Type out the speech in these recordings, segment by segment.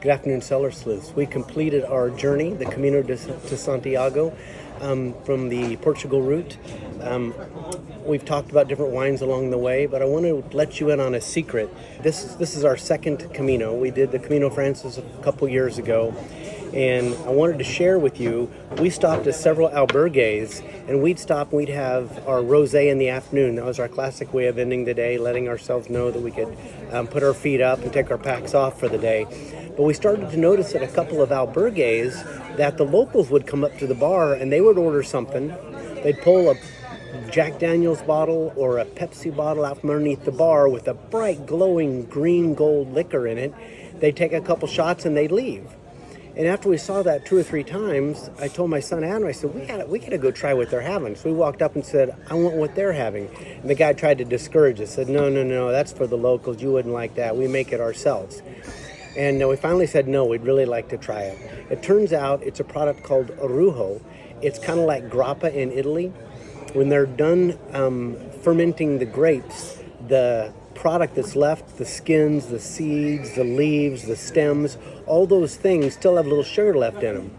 Good afternoon, Cellar Sleuths. We completed our journey, the Camino to Santiago, from the Portugal route. We've talked about different wines along the way, but I want to let you in on a secret. This is our second Camino. We did the Camino Frances a couple years ago, and I wanted to share with you, we stopped at several albergues, and we'd stop and we'd have our rosé in the afternoon. That was our classic way of ending the day, letting ourselves know that we could put our feet up and take our packs off for the day. But we started to notice at a couple of albergues that the locals would come up to the bar and they would order something. They'd pull a Jack Daniel's bottle or a Pepsi bottle out from underneath the bar with a bright glowing green gold liquor in it. They'd take a couple shots and they'd leave. And after we saw that 2 or 3 times, I told my son Adam, I said, we gotta go try what they're having. So we walked up and said, I want what they're having. And the guy tried to discourage us, said, no, that's for the locals. You wouldn't like that. We make it ourselves. And we finally said, no, we'd really like to try it. It turns out it's a product called orujo. It's kind of like grappa in Italy. When they're done fermenting the grapes, the product that's left, the skins, the seeds, the leaves, the stems, all those things still have a little sugar left in them.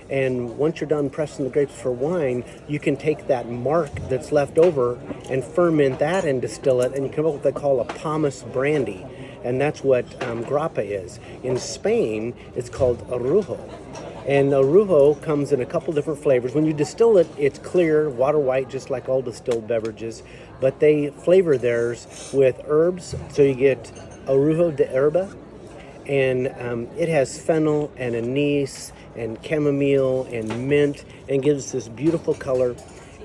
And once you're done pressing the grapes for wine, you can take that marc that's left over and ferment that and distill it, and you come up with what they call a pomace brandy. And that's what grappa is. In Spain, it's called orujo. And orujo comes in a couple different flavors. When you distill it, it's clear, water white, just like all distilled beverages. But they flavor theirs with herbs. So you get orujo de herba. And it has fennel and anise and chamomile and mint and gives this beautiful color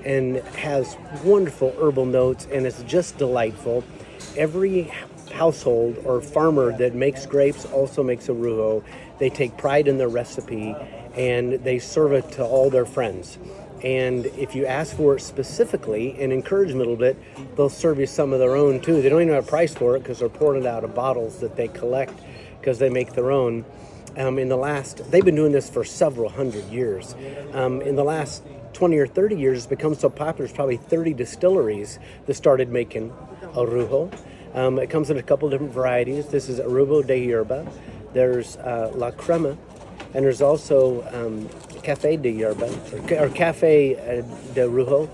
and has wonderful herbal notes, and it's just delightful. Every household or farmer that makes grapes also makes orujo. They take pride in their recipe and they serve it to all their friends. And if you ask for it specifically and encourage them a little bit, they'll serve you some of their own too. They don't even have a price for it because they're pouring it out of bottles that they collect because they make their own. They've been doing this for several hundred years. In the last 20 or 30 years, it's become so popular, there's probably 30 distilleries that started making orujo. It comes in a couple different varieties. This is orujo de hierba. There's la crema, and there's also café de hierba, or café de orujo.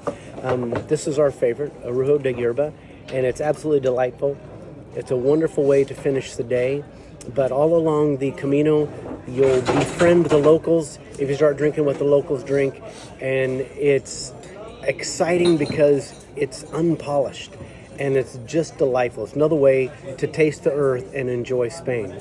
This is our favorite, orujo de hierba, and it's absolutely delightful. It's a wonderful way to finish the day. But all along the Camino, you'll befriend the locals if you start drinking what the locals drink, and it's exciting because it's unpolished. And it's just delightful. It's another way to taste the earth and enjoy Spain.